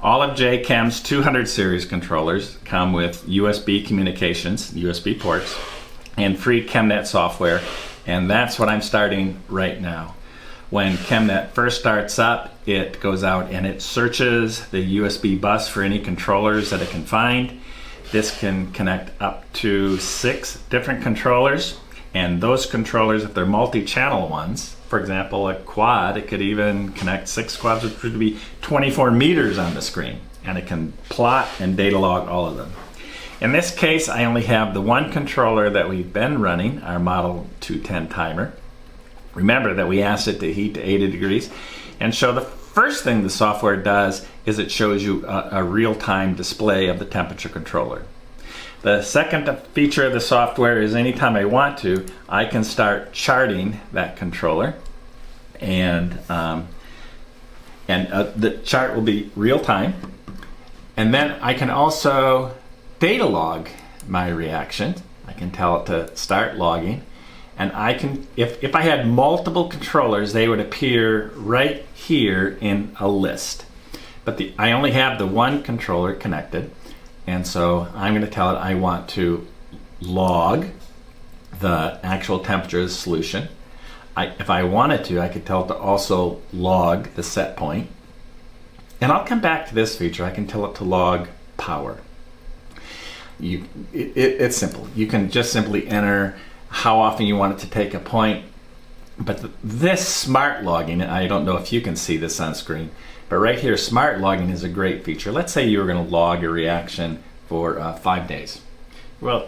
All of JKEM's 200 series controllers come with USB communications, USB ports, and free ChemNet software, and that's what I'm starting right now. When ChemNet first starts up, it goes out and it searches the USB bus for any controllers that it can find. This can connect up to 6 different controllers, and those controllers, if they're multi-channel ones, for example a quad, it could even connect 6 quads, which would be 24 meters on the screen, and it can plot and data log all of them. In this case, I only have the one controller that we've been running, our Model 210 timer. Remember that we asked it to heat to 80 degrees, and so the first thing the software does is it shows you a real-time display of the temperature controller. The second feature of the software is anytime I want to, I can start charting that controller, and the chart will be real-time, and then I can also data log my reaction. I can tell it to start logging, and I can, if I had multiple controllers, they would appear right here in a list. But I only have the one controller connected, and so I'm going to tell it I want to log the actual temperature of the solution. If I wanted to, I could tell it to also log the set point. And I'll come back to this feature. I can tell it to log power. It's simple. You can just simply enter how often you want it to take a point. But this smart logging, I don't know if you can see this on screen, but right here, smart logging is a great feature. Let's say you were going to log a reaction for 5 days. Well,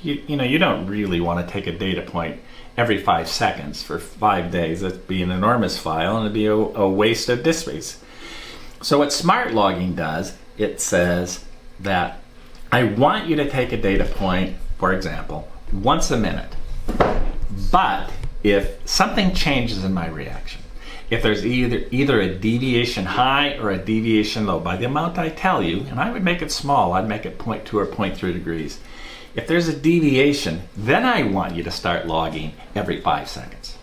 you don't really want to take a data point every 5 seconds for 5 days. That'd be an enormous file, and it'd be a waste of disk space. So what smart logging does, it says that I want you to take a data point, for example, once a minute. But if something changes in my reaction, if there's either a deviation high or a deviation low by the amount I tell you, and I would make it small, I'd make it 0.2 or 0.3 degrees. If there's a deviation, then I want you to start logging every 5 seconds.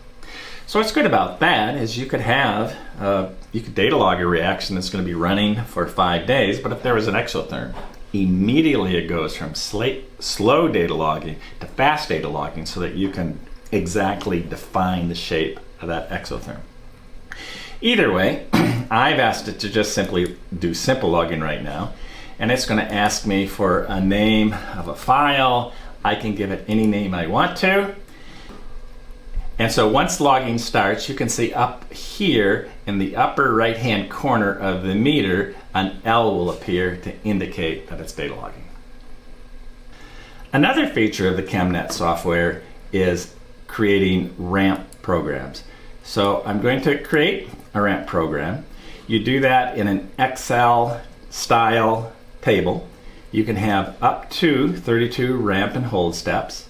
So what's good about that is you could data log a reaction that's going to be running for 5 days, but if there was an exotherm, immediately it goes from slow data logging to fast data logging so that you can exactly define the shape of that exotherm. Either way, I've asked it to just simply do simple logging right now, and it's going to ask me for a name of a file. I can give it any name I want to. And so once logging starts, you can see up here in the upper right hand corner of the meter, an L will appear to indicate that it's data logging. Another feature of the ChemNet software is creating ramp programs. So I'm going to create a ramp program. You do that in an Excel style table. You can have up to 32 ramp and hold steps.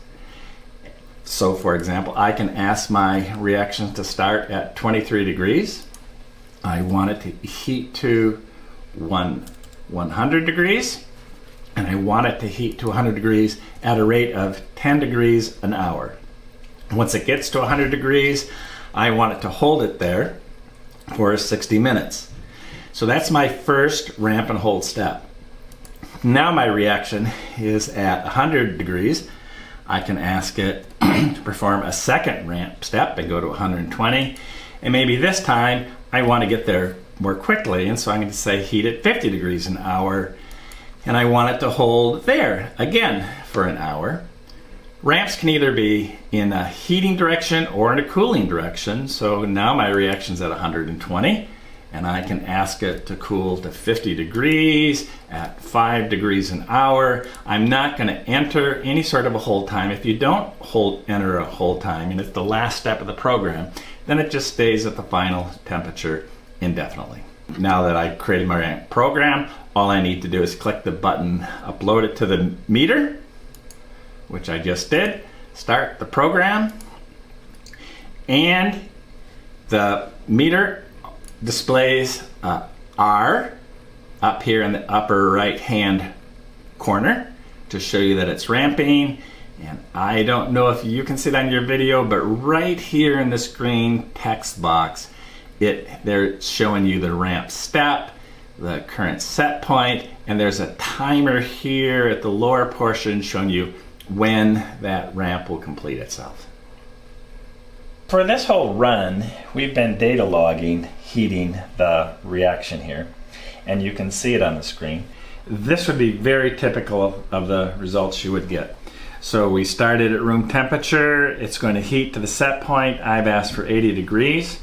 So for example, I can ask my reaction to start at 23 degrees. I want it to heat to 100 degrees, and I want it to heat to 100 degrees at a rate of 10 degrees an hour. Once it gets to 100 degrees, I want it to hold it there for 60 minutes. So that's my first ramp and hold step. Now my reaction is at 100 degrees. I can ask it to perform a second ramp step and go to 120. And maybe this time I want to get there more quickly, and so I'm going to say heat at 50 degrees an hour, and I want it to hold there again for an hour. Ramps can either be in a heating direction or in a cooling direction. So now my reaction's at 120, and I can ask it to cool to 50 degrees at 5 degrees an hour. I'm not going to enter any sort of a hold time. If you don't enter a hold time, and it's the last step of the program, then it just stays at the final temperature indefinitely. Now that I've created my ramp program, all I need to do is click the button, upload it to the meter, which I just did, start the program, and the meter displays R up here in the upper right hand corner to show you that it's ramping. And I don't know if you can see that in your video, but right here in the screen text box, they're showing you the ramp step, the current set point, and there's a timer here at the lower portion showing you when that ramp will complete itself. For this whole run, we've been data logging, heating the reaction here, and you can see it on the screen. This would be very typical of the results you would get. So we started at room temperature, it's going to heat to the set point. I've asked for 80 degrees.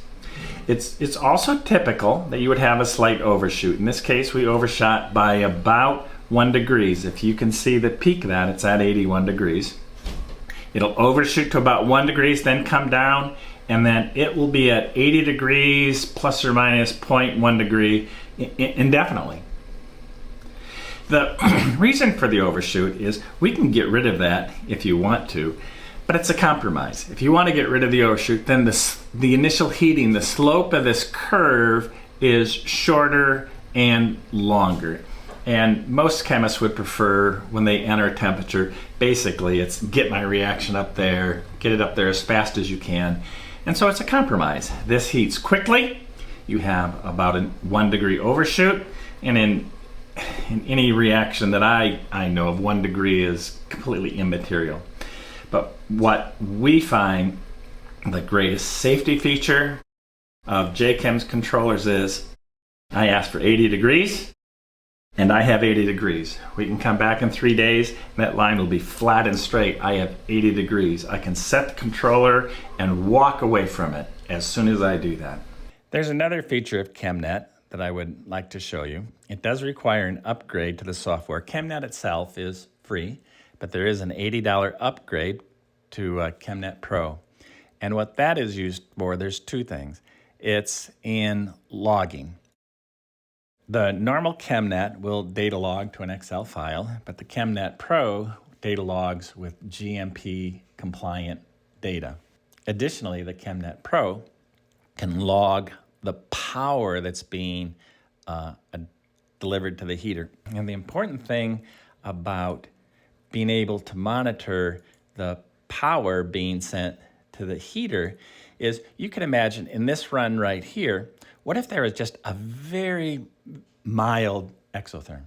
It's also typical that you would have a slight overshoot. In this case, we overshot by about 1 degree. If you can see the peak of that, it's at 81 degrees. It'll overshoot to about 1 degree, then come down, and then it will be at 80 degrees plus or minus 0.1 degree indefinitely. The reason for the overshoot is we can get rid of that if you want to, but it's a compromise. If you want to get rid of the overshoot, then the initial heating, the slope of this curve is shorter and longer. And most chemists would prefer, when they enter temperature, basically it's get my reaction up there, get it up there as fast as you can. And so it's a compromise. This heats quickly. You have about a 1 degree overshoot, and in any reaction that I know of, 1 degree is completely immaterial. But what we find the greatest safety feature of JKEM's controllers is I ask for 80 degrees and I have 80 degrees. We can come back in 3 days and that line will be flat and straight. I have 80 degrees. I can set the controller and walk away from it as soon as I do that. There's another feature of ChemNet that I would like to show you. It does require an upgrade to the software. ChemNet itself is free, but there is an $80 upgrade to ChemNet Pro. And what that is used for, there's 2 things. It's in logging. The normal ChemNet will data log to an Excel file, but the ChemNet Pro data logs with GMP compliant data. Additionally, the ChemNet Pro can log the power that's being delivered to the heater. And the important thing about being able to monitor the power being sent to the heater is you can imagine in this run right here, what if there was just a very mild exotherm?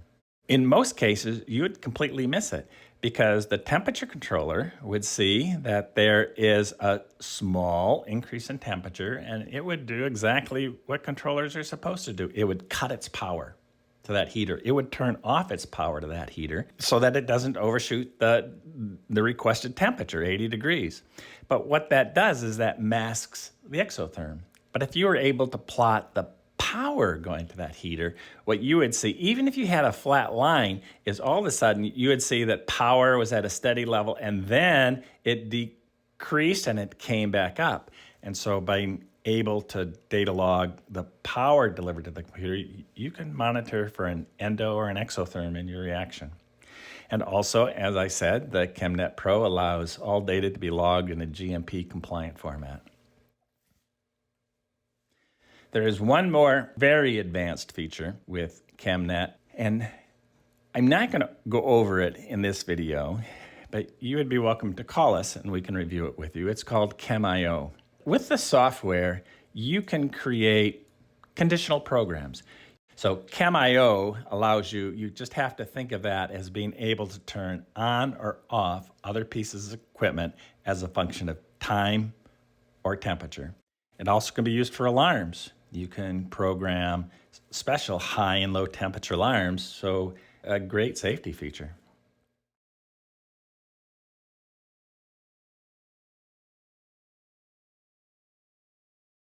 In most cases, you would completely miss it because the temperature controller would see that there is a small increase in temperature and it would do exactly what controllers are supposed to do. It would cut its power to that heater. It would turn off its power to that heater so that it doesn't overshoot the requested temperature, 80 degrees. But what that does is that masks the exotherm. But if you were able to plot the power going to that heater, what you would see, even if you had a flat line, is all of a sudden you would see that power was at a steady level and then it decreased and it came back up. And so by able to data log the power delivered to the computer, you can monitor for an endo or an exotherm in your reaction. And also, as I said, the ChemNet Pro allows all data to be logged in a GMP compliant format. There is one more very advanced feature with ChemNet, and I'm not going to go over it in this video, but you would be welcome to call us and we can review it with you. It's called ChemIO. With the software, you can create conditional programs. So ChemIO allows you just have to think of that as being able to turn on or off other pieces of equipment as a function of time or temperature. It also can be used for alarms. You can program special high and low temperature alarms, so a great safety feature.